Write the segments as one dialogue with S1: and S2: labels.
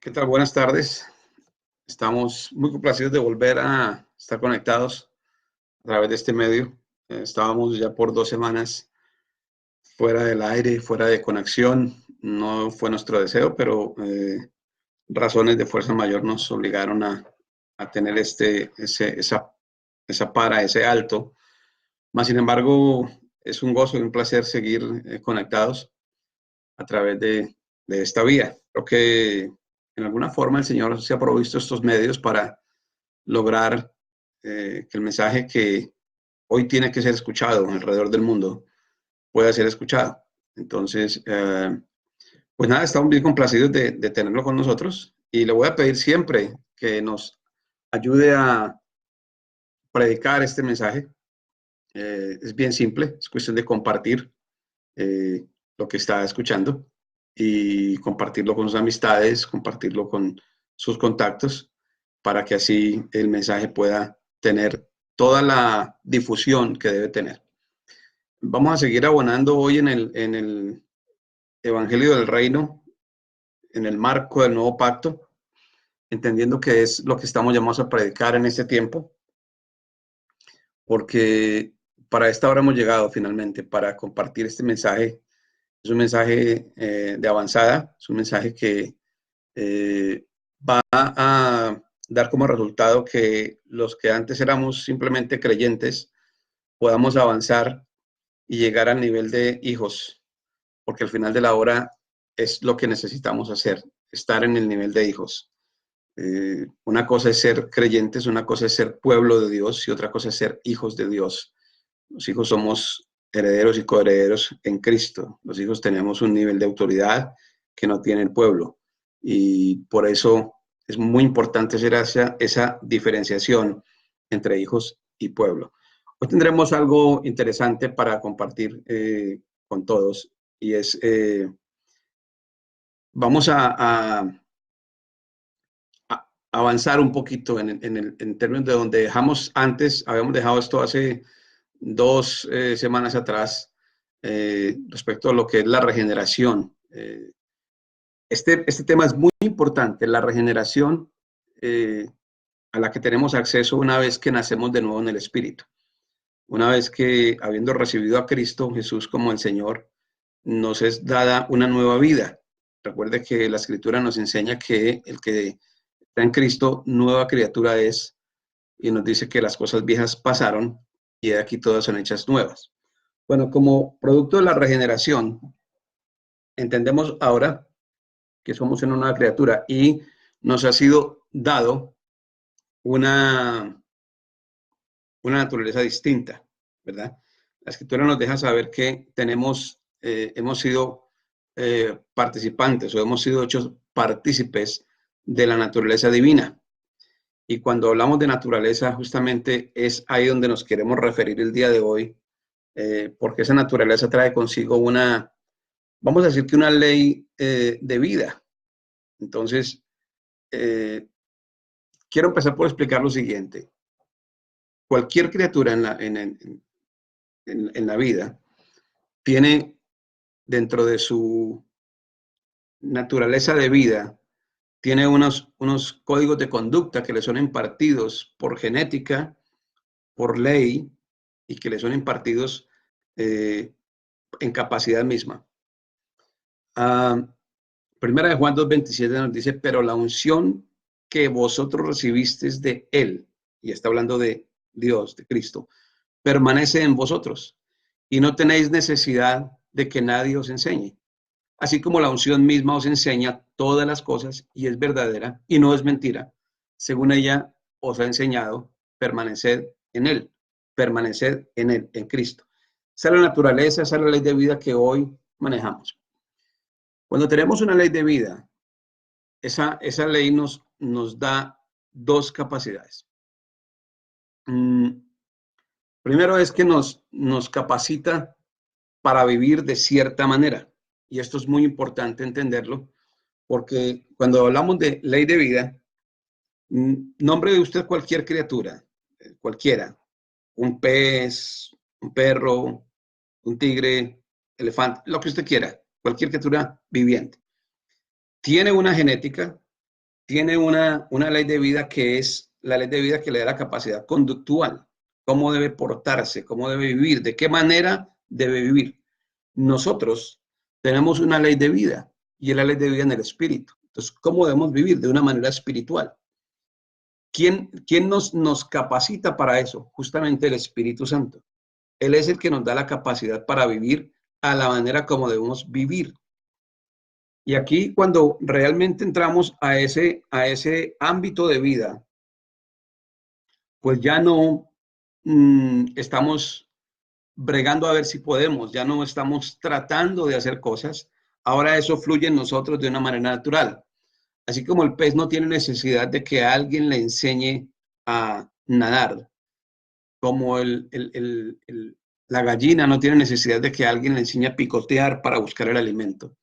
S1: ¿Qué tal? Buenas tardes. Estamos muy complacidos de volver a estar conectados a través de este medio. Estábamos ya por 2 semanas fuera del aire, fuera de conexión. No fue nuestro deseo, pero razones de fuerza mayor nos obligaron a tener ese alto. Más sin embargo, es un gozo y un placer seguir conectados a través de esta vía. Creo que en alguna forma el Señor se ha provisto estos medios para lograr que el mensaje que hoy tiene que ser escuchado alrededor del mundo pueda ser escuchado. Entonces, pues nada, estamos bien complacidos de tenerlo con nosotros y le voy a pedir siempre que nos ayude a predicar este mensaje. Es bien simple, es cuestión de compartir lo que está escuchando y compartirlo con sus amistades, compartirlo con sus contactos, para que así el mensaje pueda tener toda la difusión que debe tener. Vamos a seguir abonando hoy en el Evangelio del Reino, en el marco del nuevo pacto, entendiendo que es lo que estamos llamados a predicar en este tiempo, porque para esta hora hemos llegado finalmente para compartir este mensaje. Es un mensaje de avanzada, es un mensaje que va a dar como resultado que los que antes éramos simplemente creyentes podamos avanzar y llegar al nivel de hijos, porque al final de la hora es lo que necesitamos hacer, estar en el nivel de hijos. Una cosa es ser creyentes, una cosa es ser pueblo de Dios y otra cosa es ser hijos de Dios. Los hijos somos herederos y coherederos en Cristo. Los hijos tenemos un nivel de autoridad que no tiene el pueblo. Y por eso es muy importante hacer esa diferenciación entre hijos y pueblo. Hoy tendremos algo interesante para compartir con todos y es, vamos a avanzar un poquito en términos de donde dejamos antes, habíamos dejado esto hace 2 semanas atrás, respecto a lo que es la regeneración. Este tema es muy importante, la regeneración a la que tenemos acceso una vez que nacemos de nuevo en el Espíritu. Una vez que, habiendo recibido a Cristo Jesús como el Señor, nos es dada una nueva vida. Recuerde que la Escritura nos enseña que el que está en Cristo, nueva criatura es, y nos dice que las cosas viejas pasaron y de aquí todas son hechas nuevas. Bueno, como producto de la regeneración, entendemos ahora que somos una nueva criatura y nos ha sido dado una naturaleza distinta, ¿verdad? La Escritura nos deja saber que hemos sido participantes o hemos sido hechos partícipes de la naturaleza divina. Y cuando hablamos de naturaleza, justamente es ahí donde nos queremos referir el día de hoy, porque esa naturaleza trae consigo vamos a decir que una ley de vida. Entonces, quiero empezar por explicar lo siguiente. Cualquier criatura en la vida tiene dentro de su naturaleza de vida, tiene unos códigos de conducta que le son impartidos por genética, por ley, y que le son impartidos en capacidad misma. Primera de Juan 2:27 nos dice, pero la unción que vosotros recibisteis de Él, y está hablando de Dios, de Cristo, permanece en vosotros, y no tenéis necesidad de que nadie os enseñe. Así como la unción misma os enseña todas las cosas, y es verdadera, y no es mentira, según ella os ha enseñado, permaneced en Él, en Cristo. Esa es la naturaleza, esa es la ley de vida que hoy manejamos. Cuando tenemos una ley de vida, esa ley nos da dos capacidades. Primero es que nos capacita para vivir de cierta manera. Y esto es muy importante entenderlo, porque cuando hablamos de ley de vida, nombre de usted cualquier criatura, cualquiera, un pez, un perro, un tigre, elefante, lo que usted quiera, cualquier criatura viviente. Tiene una genética, tiene una ley de vida que es la ley de vida que le da la capacidad conductual, cómo debe portarse, cómo debe vivir, de qué manera debe vivir. Nosotros tenemos una ley de vida y es la ley de vida en el espíritu. Entonces, ¿cómo debemos vivir? De una manera espiritual. ¿Quién nos capacita para eso? Justamente el Espíritu Santo. Él es el que nos da la capacidad para vivir a la manera como debemos vivir. Y aquí cuando realmente entramos a ese ámbito de vida, pues ya no estamos bregando a ver si podemos, ya no estamos tratando de hacer cosas, ahora eso fluye en nosotros de una manera natural. Así como el pez no tiene necesidad de que alguien le enseñe a nadar, como la gallina no tiene necesidad de que alguien le enseñe a picotear para buscar el alimento.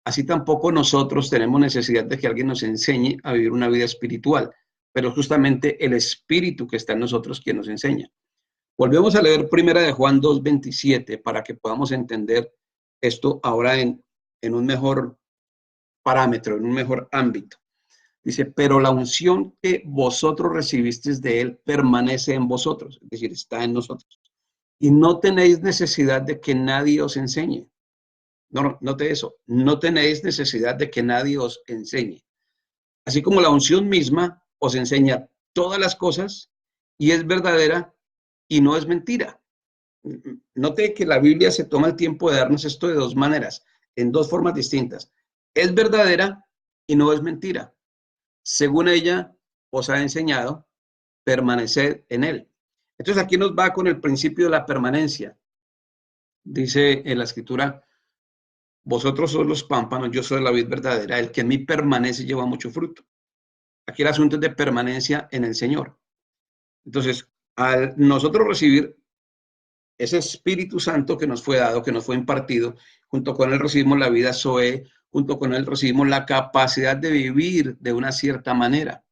S1: Así tampoco nosotros tenemos necesidad de que alguien nos enseñe a vivir una vida espiritual, pero es justamente el espíritu que está en nosotros quien nos enseña. Volvemos a leer primera de Juan 2:27 para que podamos entender esto ahora en un mejor parámetro, en un mejor ámbito. Dice, pero la unción que vosotros recibisteis de él permanece en vosotros, es decir, está en nosotros. Y no tenéis necesidad de que nadie os enseñe. No, note eso, no tenéis necesidad de que nadie os enseñe. Así como la unción misma os enseña todas las cosas y es verdadera y no es mentira. Note que la Biblia se toma el tiempo de darnos esto de dos maneras, en dos formas distintas. Es verdadera y no es mentira. Según ella os ha enseñado, permaneced en él. Entonces aquí nos va con el principio de la permanencia. Dice en la escritura, vosotros sois los pámpanos, yo soy la vid verdadera, el que en mí permanece lleva mucho fruto. Aquí el asunto es de permanencia en el Señor. Entonces, al nosotros recibir ese Espíritu Santo que nos fue dado, que nos fue impartido, junto con él recibimos la vida Zoe, junto con él recibimos la capacidad de vivir de una cierta manera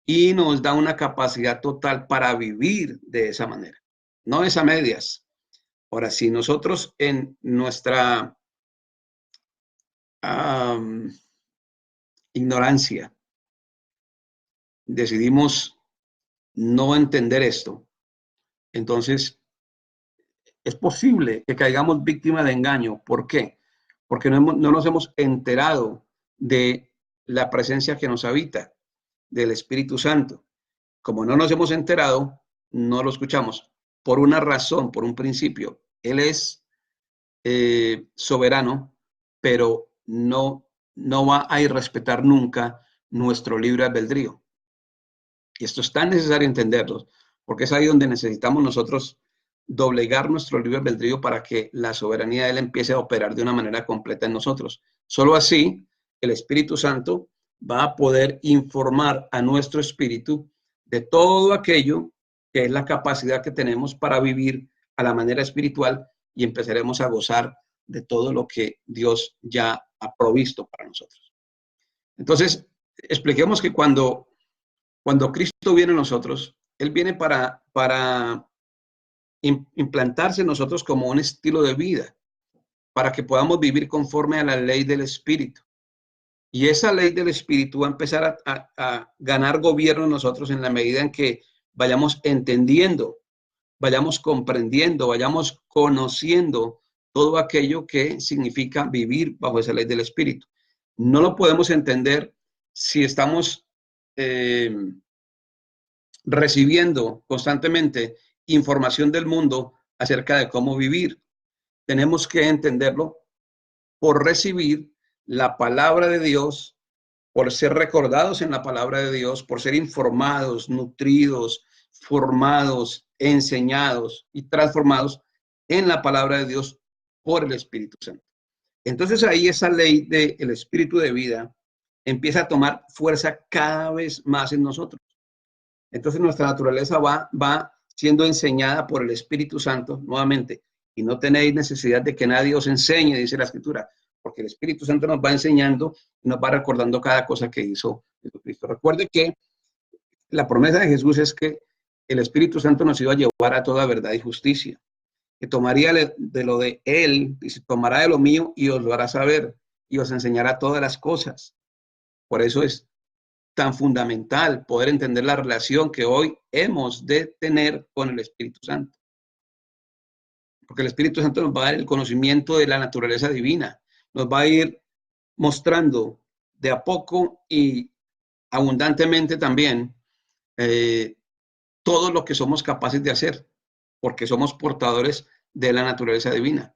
S1: y nos da una capacidad total para vivir de esa manera, no es a medias. Ahora, si nosotros en nuestra ignorancia decidimos no entender esto, entonces es posible que caigamos víctima de engaño. ¿Por qué? Porque no nos hemos enterado de la presencia que nos habita, del Espíritu Santo. Como no nos hemos enterado, no lo escuchamos. Por una razón, por un principio. Él es soberano, pero no va a irrespetar nunca nuestro libre albedrío. Y esto es tan necesario entenderlo, porque es ahí donde necesitamos nosotros doblegar nuestro libre albedrío para que la soberanía de él empiece a operar de una manera completa en nosotros. Solo así el Espíritu Santo va a poder informar a nuestro espíritu de todo aquello que es la capacidad que tenemos para vivir a la manera espiritual y empezaremos a gozar de todo lo que Dios ya ha provisto para nosotros. Entonces, expliquemos que cuando Cristo viene a nosotros, Él viene para implantarse en nosotros como un estilo de vida, para que podamos vivir conforme a la ley del Espíritu. Y esa ley del Espíritu va a empezar a ganar gobierno en nosotros en la medida en que vayamos entendiendo, vayamos comprendiendo, vayamos conociendo todo aquello que significa vivir bajo esa ley del Espíritu. No lo podemos entender si estamos recibiendo constantemente información del mundo acerca de cómo vivir. Tenemos que entenderlo por recibir la palabra de Dios, por ser recordados en la palabra de Dios, por ser informados, nutridos, formados, enseñados y transformados en la palabra de Dios por el Espíritu Santo. Entonces ahí esa ley del Espíritu de vida empieza a tomar fuerza cada vez más en nosotros. Entonces nuestra naturaleza va siendo enseñada por el Espíritu Santo nuevamente. Y no tenéis necesidad de que nadie os enseñe, dice la Escritura, porque el Espíritu Santo nos va enseñando y nos va recordando cada cosa que hizo Jesucristo. Recuerde que la promesa de Jesús es que el Espíritu Santo nos iba a llevar a toda verdad y justicia, que tomaría de lo de Él, dice, tomará de lo mío y os lo hará saber y os enseñará todas las cosas. Por eso es tan fundamental poder entender la relación que hoy hemos de tener con el Espíritu Santo. Porque el Espíritu Santo nos va a dar el conocimiento de la naturaleza divina, nos va a ir mostrando de a poco y abundantemente también todo lo que somos capaces de hacer, porque somos portadores de la naturaleza divina.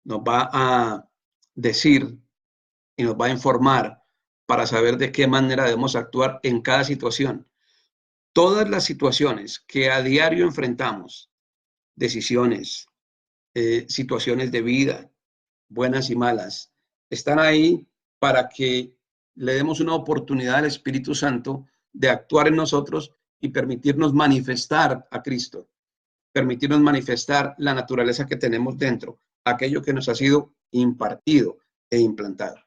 S1: Nos va a decir y nos va a informar para saber de qué manera debemos actuar en cada situación. Todas las situaciones que a diario enfrentamos, decisiones, situaciones de vida, buenas y malas, están ahí para que le demos una oportunidad al Espíritu Santo de actuar en nosotros y permitirnos manifestar a Cristo, permitirnos manifestar la naturaleza que tenemos dentro, aquello que nos ha sido impartido e implantado.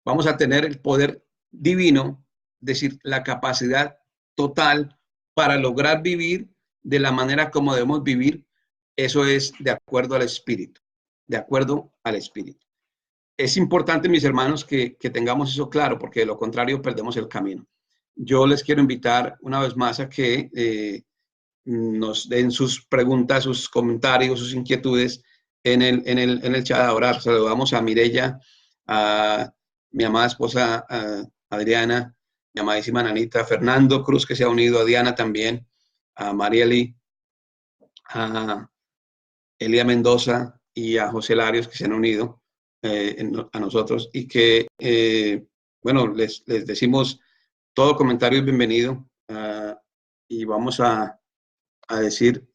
S1: Vamos a tener el poder divino, es decir, la capacidad total para lograr vivir de la manera como debemos vivir. Eso es de acuerdo al Espíritu, de acuerdo al Espíritu. Es importante, mis hermanos, que tengamos eso claro, porque de lo contrario perdemos el camino. Yo les quiero invitar una vez más a que nos den sus preguntas, sus comentarios, sus inquietudes en el chat. Ahora saludamos a Mireya, a mi amada esposa Adriana, mi amadísima Nanita, Fernando Cruz, que se ha unido, a Diana también, a Marieli, a Elia Mendoza y a José Larios, que se han unido a nosotros, y que, bueno, les decimos, todo comentario es bienvenido, y vamos a decir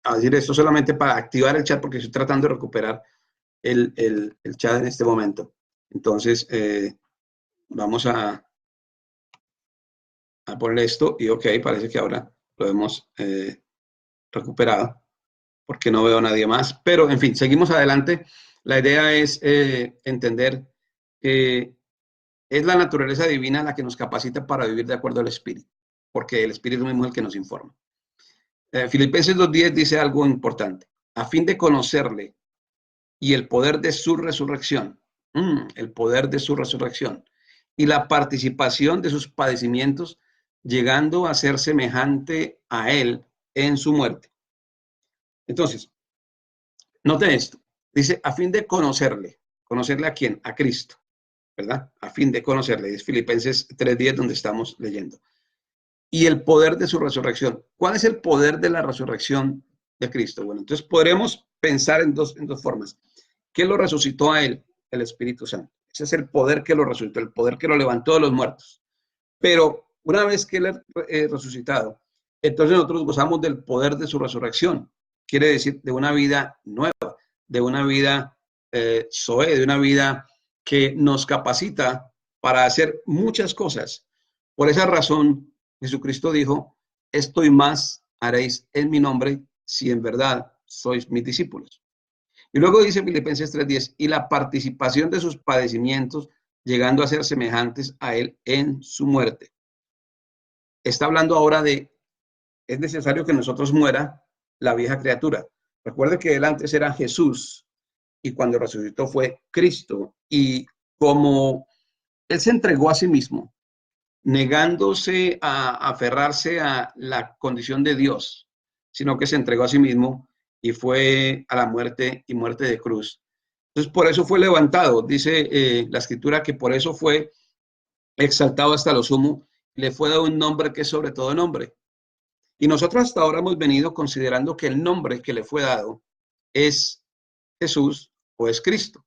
S1: esto solamente para activar el chat, porque estoy tratando de recuperar el chat en este momento. Entonces, vamos a poner esto y ok, parece que ahora lo hemos recuperado, porque no veo a nadie más. Pero, en fin, seguimos adelante. La idea es entender que es la naturaleza divina la que nos capacita para vivir de acuerdo al Espíritu, porque el Espíritu mismo es el que nos informa. Filipenses 2:10 dice algo importante. A fin de conocerle y el poder de su resurrección, el poder de su resurrección y la participación de sus padecimientos, llegando a ser semejante a él en su muerte. Entonces, note esto. Dice, a fin de conocerle. ¿Conocerle a quién? A Cristo, ¿verdad? A fin de conocerle. Es Filipenses 3:10 donde estamos leyendo. Y el poder de su resurrección. ¿Cuál es el poder de la resurrección de Cristo? Bueno, entonces podremos pensar en dos formas. ¿Qué lo resucitó a él? El Espíritu Santo. Ese es el poder que lo resucitó, el poder que lo levantó de los muertos. Pero una vez que él es resucitado, entonces nosotros gozamos del poder de su resurrección. Quiere decir de una vida nueva, de una vida zoe, de una vida que nos capacita para hacer muchas cosas. Por esa razón, Jesucristo dijo, esto y más haréis en mi nombre si en verdad sois mis discípulos. Y luego dice Filipenses 3:10, y la participación de sus padecimientos, llegando a ser semejantes a él en su muerte. Está hablando ahora de, es necesario que nosotros muera la vieja criatura. Recuerde que él antes era Jesús y cuando resucitó fue Cristo. Y como él se entregó a sí mismo, negándose a aferrarse a la condición de Dios, sino que se entregó a sí mismo y fue a la muerte y muerte de cruz. Entonces, por eso fue levantado. Dice la Escritura que por eso fue exaltado hasta lo sumo, le fue dado un nombre que es sobre todo nombre. Y nosotros hasta ahora hemos venido considerando que el nombre que le fue dado es Jesús o es Cristo.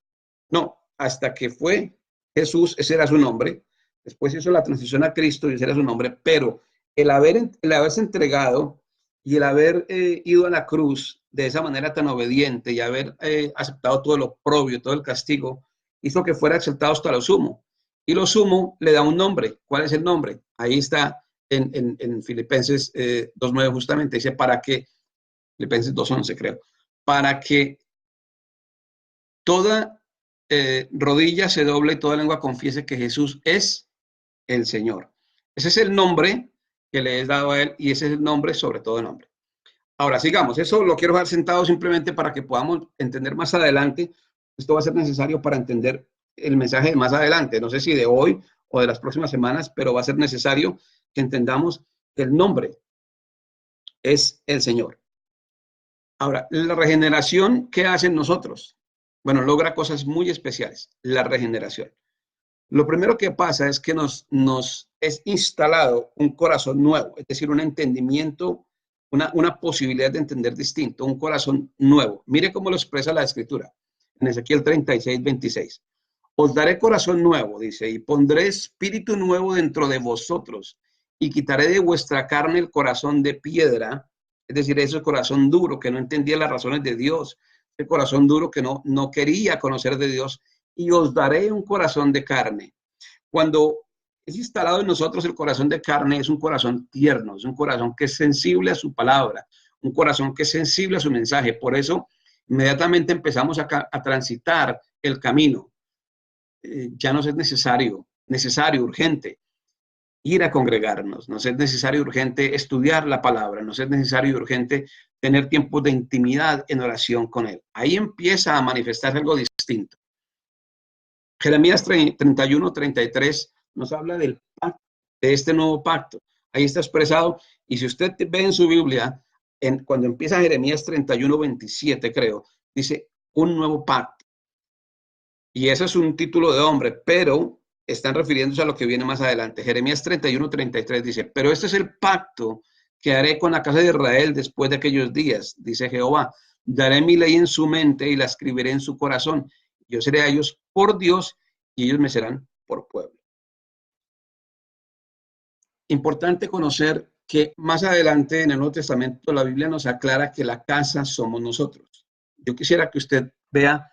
S1: No, hasta que fue Jesús, ese era su nombre. Después hizo la transición a Cristo y ese era su nombre. Pero el haberse entregado y el haber ido a la cruz de esa manera tan obediente y haber aceptado todo lo oprobio, todo el castigo, hizo que fuera exaltado hasta lo sumo. Y lo sumo le da un nombre. ¿Cuál es el nombre? Ahí está en Filipenses 2:9 justamente. Dice, para que, Filipenses 2:11 creo, para que toda rodilla se doble y toda lengua confiese que Jesús es el Señor. Ese es el nombre que le es dado a él y ese es el nombre sobre todo nombre. Ahora, sigamos. Eso lo quiero dejar sentado simplemente para que podamos entender más adelante. Esto va a ser necesario para entender el mensaje de más adelante. No sé si de hoy o de las próximas semanas, pero va a ser necesario que entendamos que el nombre es el Señor. Ahora, la regeneración, ¿qué hace en nosotros? Bueno, logra cosas muy especiales, la regeneración. Lo primero que pasa es que nos es instalado un corazón nuevo, es decir, un entendimiento, una posibilidad de entender distinto, un corazón nuevo. Mire cómo lo expresa la Escritura en Ezequiel 36, 26. Os daré corazón nuevo, dice, y pondré espíritu nuevo dentro de vosotros, y quitaré de vuestra carne el corazón de piedra, es decir, ese corazón duro que no entendía las razones de Dios, ese corazón duro que no quería conocer de Dios, y os daré un corazón de carne. Cuando es instalado en nosotros el corazón de carne, es un corazón tierno, es un corazón que es sensible a su palabra, un corazón que es sensible a su mensaje. Por eso, inmediatamente empezamos a transitar el camino. Ya nos es necesario, urgente, ir a congregarnos, nos es necesario, urgente, estudiar la palabra, nos es necesario, urgente, tener tiempos de intimidad en oración con Él. Ahí empieza a manifestarse algo distinto. Jeremías 31, 33 nos habla del pacto, de este nuevo pacto. Ahí está expresado, y si usted ve en su Biblia, cuando empieza Jeremías 31, 27, creo, dice, un nuevo pacto. Y ese es un título de hombre, pero están refiriéndose a lo que viene más adelante. Jeremías 31, 33 dice, pero este es el pacto que haré con la casa de Israel después de aquellos días, dice Jehová. Daré mi ley en su mente y la escribiré en su corazón. Yo seré a ellos por Dios y ellos me serán por pueblo. Importante conocer que más adelante en el Nuevo Testamento la Biblia nos aclara que la casa somos nosotros. Yo quisiera que usted vea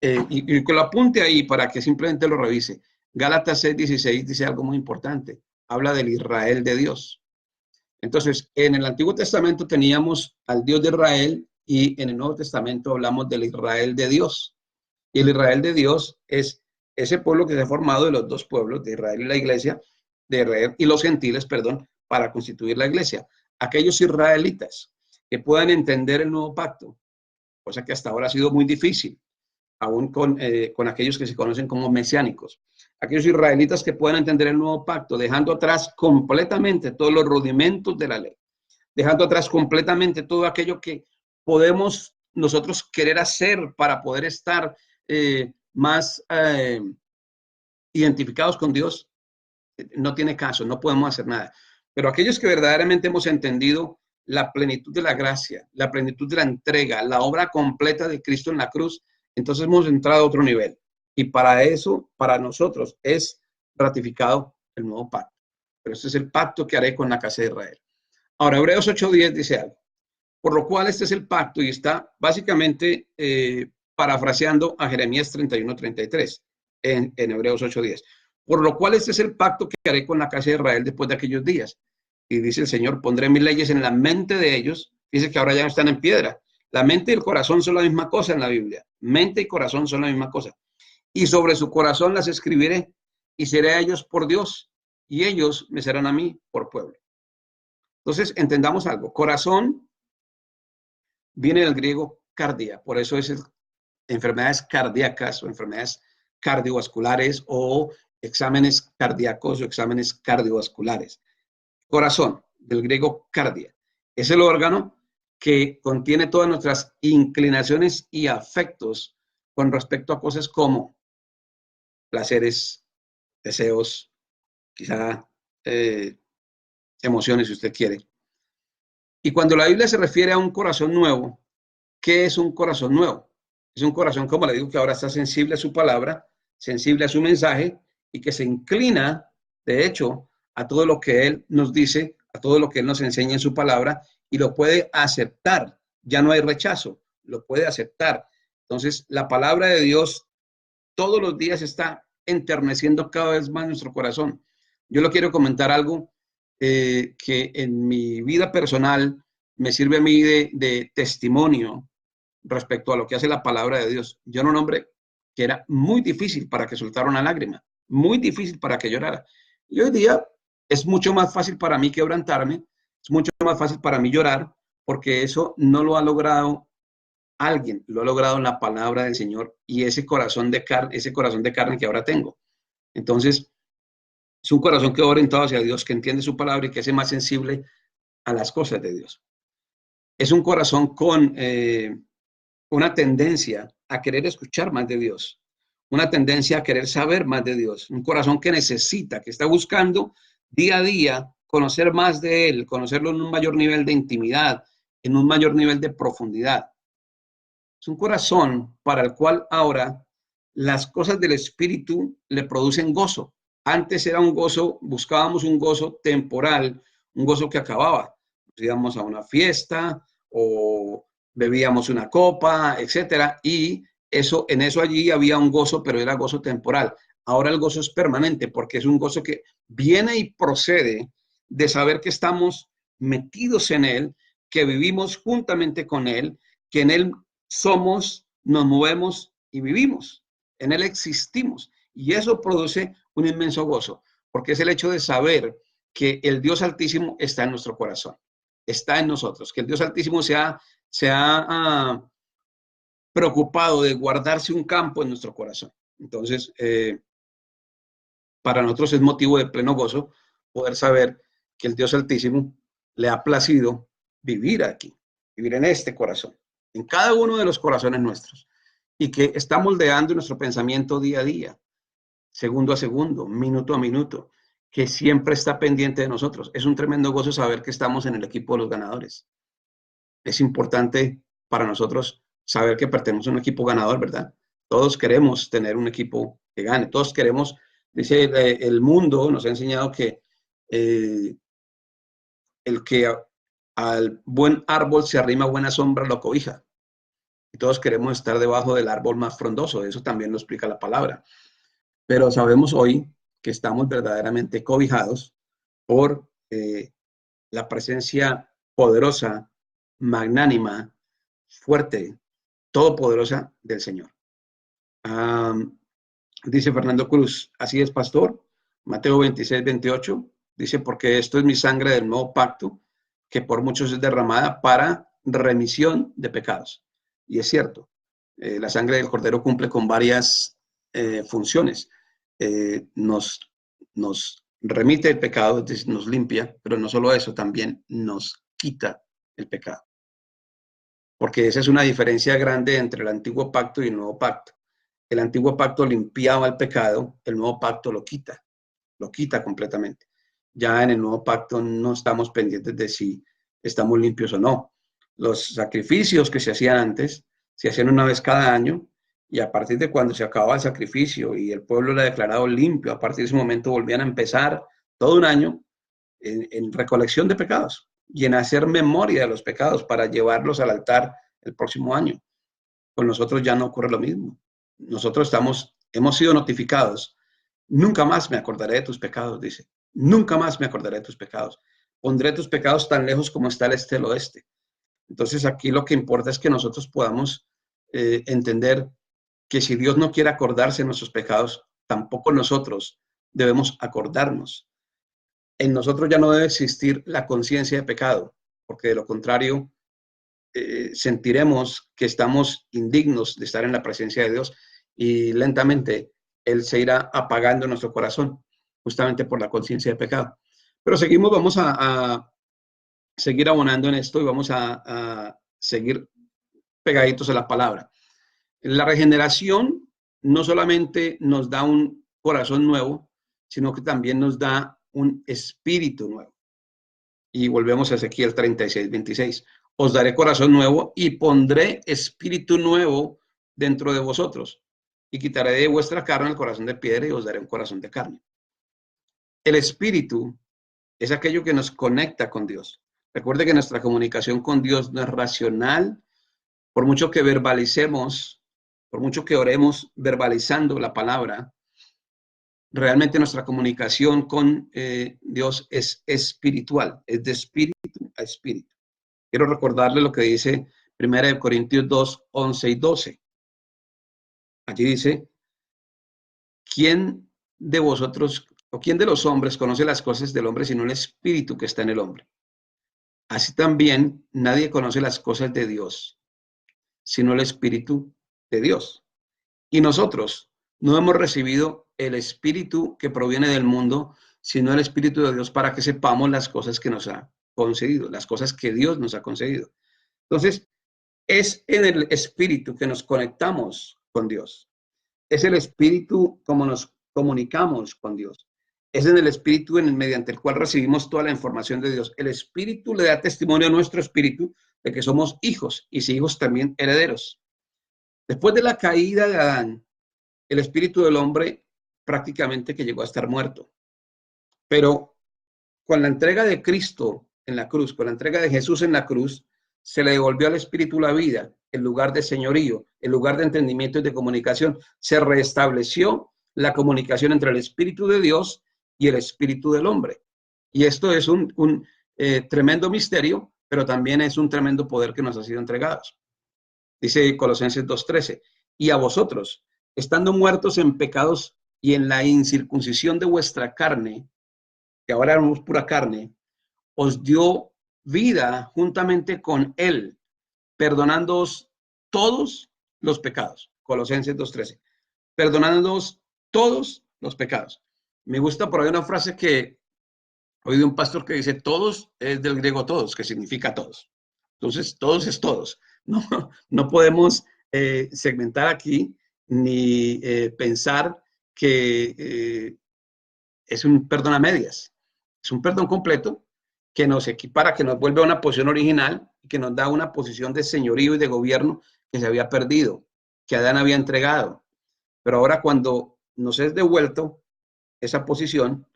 S1: y que lo apunte ahí para que simplemente lo revise. Gálatas 6:16 dice algo muy importante. Habla del Israel de Dios. Entonces, en el Antiguo Testamento teníamos al Dios de Israel y en el Nuevo Testamento hablamos del Israel de Dios. Y el Israel de Dios es ese pueblo que se ha formado de los dos pueblos, de Israel y la iglesia, de Israel y los gentiles, perdón, para constituir la iglesia. Aquellos israelitas que puedan entender el nuevo pacto, cosa que hasta ahora ha sido muy difícil, aún con aquellos que se conocen como mesiánicos. Aquellos israelitas que puedan entender el nuevo pacto, dejando atrás completamente todos los rudimentos de la ley, dejando atrás completamente todo aquello que podemos nosotros querer hacer para poder estar más identificados con Dios, no tiene caso, no podemos hacer nada. Pero aquellos que verdaderamente hemos entendido la plenitud de la gracia, la plenitud de la entrega, la obra completa de Cristo en la cruz, entonces hemos entrado a otro nivel. Y para eso, para nosotros, es ratificado el nuevo pacto. Pero este es el pacto que haré con la casa de Israel. Ahora, Hebreos 8:10 dice algo. Por lo cual este es el pacto y está básicamente parafraseando a Jeremías 31:33 en Hebreos 8:10. Por lo cual este es el pacto que haré con la casa de Israel después de aquellos días. Y dice el Señor, pondré mis leyes en la mente de ellos. Dice que ahora ya no están en piedra. La mente y el corazón son la misma cosa en la Biblia. Mente y corazón son la misma cosa. Y sobre su corazón las escribiré y seré a ellos por Dios y ellos me serán a mí por pueblo. Entonces, entendamos algo. Corazón viene del griego cardia, por eso es enfermedades cardíacas o enfermedades cardiovasculares o exámenes cardíacos o exámenes cardiovasculares. Corazón, del griego cardia, es el órgano que contiene todas nuestras inclinaciones y afectos con respecto a cosas como placeres, deseos, quizá emociones si usted quiere. Y cuando la Biblia se refiere a un corazón nuevo, ¿qué es un corazón nuevo? Es un corazón, como le digo, que ahora está sensible a su palabra, sensible a su mensaje y que se inclina, de hecho, a todo lo que Él nos dice, a todo lo que Él nos enseña en su palabra y lo puede aceptar. Ya no hay rechazo, lo puede aceptar. Entonces, la palabra de Dios todos los días está enterneciendo cada vez más nuestro corazón. Yo le quiero comentar algo que en mi vida personal me sirve a mí de testimonio respecto a lo que hace la palabra de Dios. Yo era un hombre que era muy difícil para que soltara una lágrima, muy difícil para que llorara. Y hoy día es mucho más fácil para mí quebrantarme, es mucho más fácil para mí llorar, porque eso no lo ha logrado alguien, lo ha logrado la palabra del Señor y ese corazón de carne que ahora tengo. Entonces, Es un corazón que va orientado hacia Dios, que entiende su palabra y que es más sensible a las cosas de Dios. Es un corazón con una tendencia a querer escuchar más de Dios, una tendencia a querer saber más de Dios, un corazón que necesita, que está buscando día a día conocer más de Él, conocerlo en un mayor nivel de intimidad, en un mayor nivel de profundidad. Es un corazón para el cual ahora las cosas del Espíritu le producen gozo. Antes era un gozo, buscábamos un gozo temporal, un gozo que acababa. Nos íbamos a una fiesta o bebíamos una copa, etcétera, y eso, en eso allí había un gozo, pero era gozo temporal. Ahora el gozo es permanente porque es un gozo que viene y procede de saber que estamos metidos en Él, que vivimos juntamente con Él, que en Él somos, nos movemos y vivimos. En Él existimos. Y eso produce un inmenso gozo, porque es el hecho de saber que el Dios Altísimo está en nuestro corazón, está en nosotros, que el Dios Altísimo se ha preocupado de guardarse un campo en nuestro corazón. Entonces, para nosotros es motivo de pleno gozo poder saber que el Dios Altísimo le ha placido vivir aquí, vivir en este corazón, en cada uno de los corazones nuestros, y que está moldeando nuestro pensamiento día a día, segundo a segundo, minuto a minuto, que siempre está pendiente de nosotros. Es un tremendo gozo saber que estamos en el equipo de los ganadores. Es importante para nosotros saber que pertenecemos a un equipo ganador, ¿verdad? Todos queremos tener un equipo que gane, todos queremos, dice el mundo, nos ha enseñado que el que al buen árbol se arrima, buena sombra lo cobija. Y todos queremos estar debajo del árbol más frondoso, eso también lo explica la palabra. Pero sabemos hoy que estamos verdaderamente cobijados por la presencia poderosa, magnánima, fuerte, todopoderosa del Señor. Dice Fernando Cruz, así es, pastor. Mateo 26, 28, dice, porque esto es mi sangre del nuevo pacto, que por muchos es derramada para remisión de pecados. Y es cierto, la sangre del Cordero cumple con varias funciones. Nos remite el pecado, es decir, nos limpia, pero no solo eso, también nos quita el pecado. Porque esa es una diferencia grande entre el antiguo pacto y el nuevo pacto. El antiguo pacto limpiaba el pecado, el nuevo pacto lo quita completamente. Ya en el nuevo pacto no estamos pendientes de si estamos limpios o no. Los sacrificios que se hacían antes se hacían una vez cada año y a partir de cuando se acababa el sacrificio y el pueblo era declarado limpio, a partir de ese momento volvían a empezar todo un año en recolección de pecados y en hacer memoria de los pecados para llevarlos al altar el próximo año. Con nosotros ya no ocurre lo mismo. Nosotros hemos sido notificados. Nunca más me acordaré de tus pecados, dice. Nunca más me acordaré de tus pecados. Pondré tus pecados tan lejos como está el este del oeste. Entonces aquí lo que importa es que nosotros podamos entender que si Dios no quiere acordarse de nuestros pecados, tampoco nosotros debemos acordarnos. En nosotros ya no debe existir la conciencia de pecado, porque de lo contrario sentiremos que estamos indignos de estar en la presencia de Dios y lentamente Él se irá apagando en nuestro corazón, justamente por la conciencia de pecado. Pero seguimos, vamos a seguir abonando en esto y vamos a seguir pegaditos a la palabra. La regeneración no solamente nos da un corazón nuevo, sino que también nos da un espíritu nuevo. Y volvemos a Ezequiel 36, 26. Os daré corazón nuevo y pondré espíritu nuevo dentro de vosotros. Y quitaré de vuestra carne el corazón de piedra y os daré un corazón de carne. El espíritu es aquello que nos conecta con Dios. Recuerde que nuestra comunicación con Dios no es racional. Por mucho que verbalicemos, por mucho que oremos verbalizando la palabra, realmente nuestra comunicación con Dios es espiritual, es de espíritu a espíritu. Quiero recordarle lo que dice 1 Corintios 2, 11 y 12. Allí dice, ¿quién de vosotros o quién de los hombres conoce las cosas del hombre sino el espíritu que está en el hombre? Así también nadie conoce las cosas de Dios sino el espíritu de Dios. Y nosotros no hemos recibido el espíritu que proviene del mundo, sino el Espíritu de Dios para que sepamos las cosas que nos ha concedido, las cosas que Dios nos ha concedido. Entonces, es en el Espíritu que nos conectamos con Dios. Es el Espíritu como nos comunicamos con Dios. Es en el Espíritu mediante el cual recibimos toda la información de Dios. El Espíritu le da testimonio a nuestro espíritu de que somos hijos y si hijos también herederos. Después de la caída de Adán, el espíritu del hombre prácticamente que llegó a estar muerto. Pero con la entrega de Cristo en la cruz, con la entrega de Jesús en la cruz, se le devolvió al espíritu la vida, el lugar de señorío, el lugar de entendimiento y de comunicación. Se restableció la comunicación entre el espíritu de Dios y el espíritu del hombre. Y esto es un tremendo misterio, pero también es un tremendo poder que nos ha sido entregado. Dice Colosenses 2:13, y a vosotros, estando muertos en pecados y en la incircuncisión de vuestra carne, que ahora éramos pura carne, os dio vida juntamente con él, perdonándoos todos los pecados. Colosenses 2:13, perdonándoos todos los pecados. Me gusta por ahí una frase que oí de un pastor que dice, todos es del griego todos, que significa todos. Entonces, todos es todos. No podemos segmentar aquí ni pensar que es un perdón a medias. Es un perdón completo que nos equipara, que nos vuelve a una posición original, que nos da una posición de señorío y de gobierno que se había perdido, que Adán había entregado. Pero ahora cuando nos es devuelto esa posición,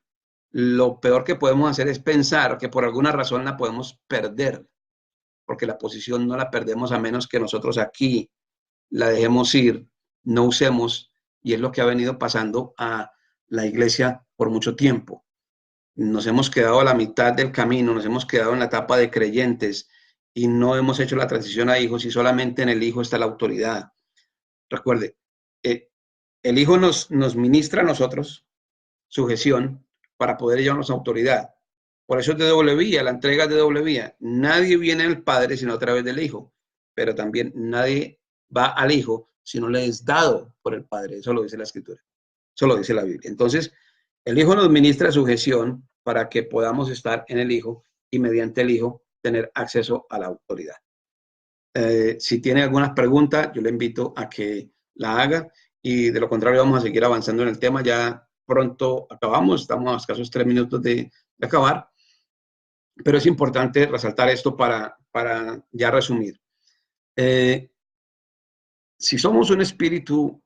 S1: lo peor que podemos hacer es pensar que por alguna razón la podemos perder, porque la posición no la perdemos a menos que nosotros aquí la dejemos ir, no usemos, y es lo que ha venido pasando a la iglesia por mucho tiempo. Nos hemos quedado a la mitad del camino, nos hemos quedado en la etapa de creyentes y no hemos hecho la transición a hijos y solamente en el hijo está la autoridad. Recuerde, el hijo nos ministra a nosotros sujeción para poder llevarnos a autoridad. Por eso es de doble vía, la entrega es de doble vía. Nadie viene al Padre sino a través del Hijo, pero también nadie va al Hijo si no le es dado por el Padre. Eso lo dice la Escritura, eso lo dice la Biblia. Entonces, el Hijo nos ministra sujeción para que podamos estar en el Hijo y mediante el Hijo tener acceso a la autoridad. Si tiene alguna pregunta, yo le invito a que la haga y de lo contrario vamos a seguir avanzando en el tema. Ya pronto acabamos, estamos a escasos 3 minutos de acabar, pero es importante resaltar esto para ya resumir. Si somos un espíritu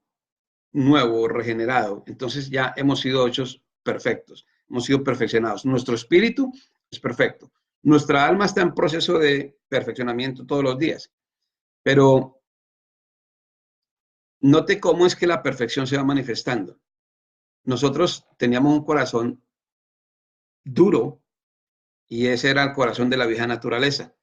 S1: nuevo, regenerado, entonces ya hemos sido hechos perfectos, hemos sido perfeccionados. Nuestro espíritu es perfecto. Nuestra alma está en proceso de perfeccionamiento todos los días, pero note cómo es que la perfección se va manifestando. Nosotros teníamos un corazón duro y ese era el corazón de la vieja naturaleza.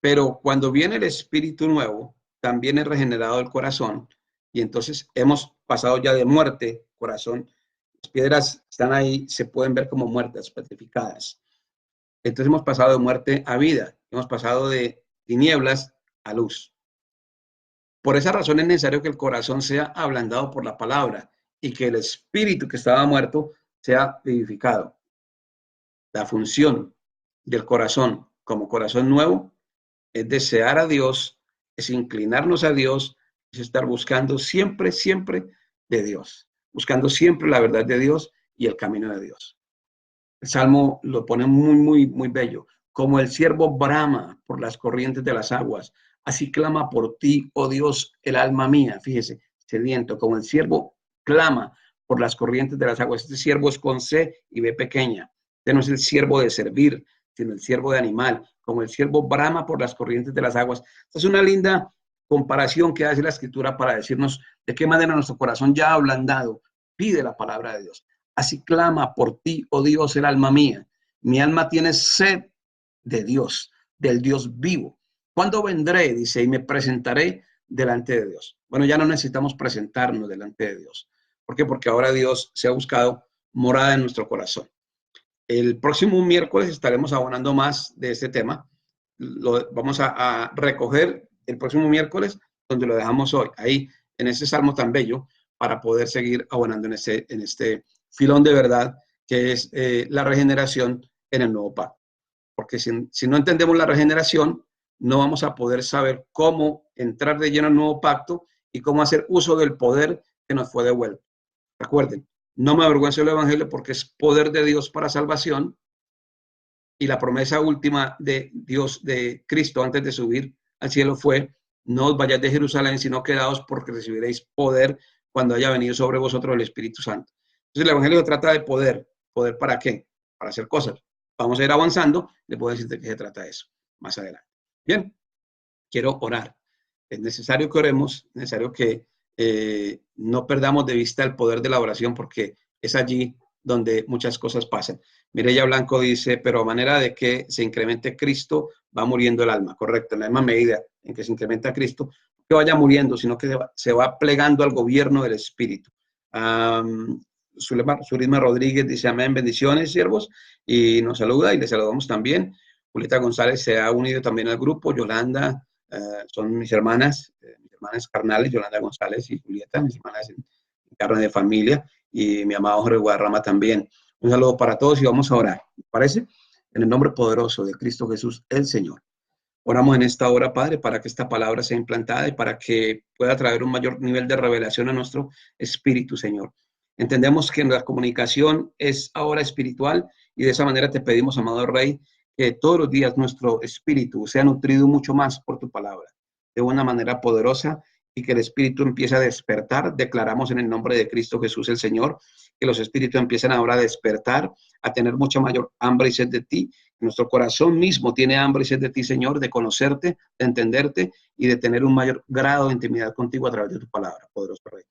S1: Pero cuando viene el espíritu nuevo, también es regenerado el corazón y entonces hemos pasado ya de muerte, corazón. Las piedras están ahí, se pueden ver como muertas, petrificadas. Entonces hemos pasado de muerte a vida, hemos pasado de tinieblas a luz. Por esa razón es necesario que el corazón sea ablandado por la palabra y que el espíritu que estaba muerto sea vivificado. La función del corazón como corazón nuevo es desear a Dios, es inclinarnos a Dios, es estar buscando siempre, siempre de Dios, buscando siempre la verdad de Dios y el camino de Dios. El Salmo lo pone muy, muy, muy bello. Como el siervo brama por las corrientes de las aguas, así clama por ti, oh Dios, el alma mía. Fíjese, sediento, como el siervo clama por las corrientes de las aguas. Este siervo es con C y B pequeña. Este no es el siervo de servir, sino el siervo de animal. Como el siervo brama por las corrientes de las aguas. Esta es una linda comparación que hace la Escritura para decirnos de qué manera nuestro corazón ya ablandado pide la palabra de Dios. Así clama por ti, oh Dios, el alma mía. Mi alma tiene sed de Dios, del Dios vivo. ¿Cuándo vendré? Dice, y me presentaré delante de Dios. Bueno, ya no necesitamos presentarnos delante de Dios. ¿Por qué? Porque ahora Dios se ha buscado morada en nuestro corazón. El próximo miércoles estaremos abonando más de este tema. Lo vamos a recoger el próximo miércoles donde lo dejamos hoy, ahí en ese salmo tan bello, para poder seguir abonando en este filón de verdad que es la regeneración en el nuevo pacto. Porque si no entendemos la regeneración, no vamos a poder saber cómo entrar de lleno al nuevo pacto y cómo hacer uso del poder que nos fue devuelto. Recuerden, no me avergüenzo del evangelio porque es poder de Dios para salvación, y la promesa última de Dios, de Cristo, antes de subir al cielo fue: no os vayáis de Jerusalén, sino quedaos, porque recibiréis poder cuando haya venido sobre vosotros el Espíritu Santo. Entonces el evangelio se trata de poder. ¿Poder para qué? Para hacer cosas. Vamos a ir avanzando, le puedo decir de qué se trata eso más adelante. Bien, quiero orar. Es necesario que oremos, es necesario que no perdamos de vista el poder de la oración, porque es allí donde muchas cosas pasan. Mireya Blanco dice, pero a manera de que se incremente Cristo, va muriendo el alma. Correcto, en la misma medida en que se incrementa Cristo, que vaya muriendo, sino que se va plegando al gobierno del Espíritu. Zulema Rodríguez dice, amén, bendiciones, siervos, y nos saluda, y le saludamos también. Julieta González se ha unido también al grupo. Yolanda, son mis hermanas carnales, Yolanda González y Julieta, mis hermanas en carne de familia, y mi amado Jorge Guadarrama también. Un saludo para todos y vamos a orar, ¿me parece? En el nombre poderoso de Cristo Jesús, el Señor. Oramos en esta hora, Padre, para que esta palabra sea implantada y para que pueda traer un mayor nivel de revelación a nuestro espíritu, Señor. Entendemos que la comunicación es ahora espiritual, y de esa manera te pedimos, amado Rey, que todos los días nuestro espíritu sea nutrido mucho más por tu palabra, de una manera poderosa, y que el espíritu empiece a despertar. Declaramos en el nombre de Cristo Jesús el Señor, que los espíritus empiecen ahora a despertar, a tener mucha mayor hambre y sed de ti. Nuestro corazón mismo tiene hambre y sed de ti, Señor, de conocerte, de entenderte y de tener un mayor grado de intimidad contigo a través de tu palabra, poderoso Rey.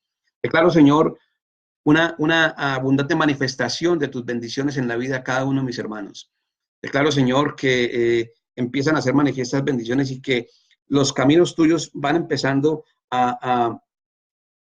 S1: Declaro, Señor, una abundante manifestación de tus bendiciones en la vida de cada uno de mis hermanos. Declaro, Señor, que empiezan a ser manifiestas bendiciones, y que los caminos tuyos van empezando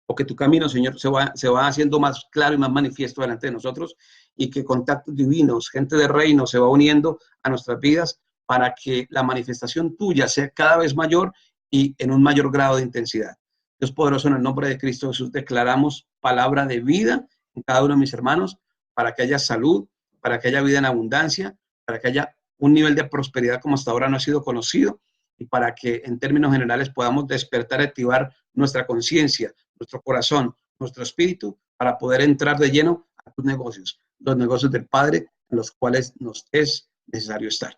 S1: o que tu camino, Señor, se va haciendo más claro y más manifiesto delante de nosotros, y que contactos divinos, gente de reino, se va uniendo a nuestras vidas para que la manifestación tuya sea cada vez mayor y en un mayor grado de intensidad. Dios poderoso, en el nombre de Cristo Jesús, declaramos palabra de vida en cada uno de mis hermanos, para que haya salud, para que haya vida en abundancia, para que haya un nivel de prosperidad como hasta ahora no ha sido conocido, y para que en términos generales podamos despertar y activar nuestra conciencia, nuestro corazón, nuestro espíritu, para poder entrar de lleno a tus negocios, los negocios del Padre, en los cuales nos es necesario estar.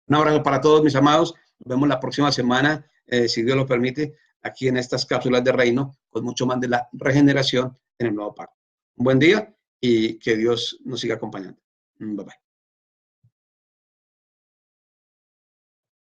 S1: Un abrazo para todos, mis amados. Nos vemos la próxima semana, si Dios lo permite, aquí en estas cápsulas de reino, con mucho más de la regeneración en el nuevo pacto. Un buen día y que Dios nos siga acompañando. Bye bye.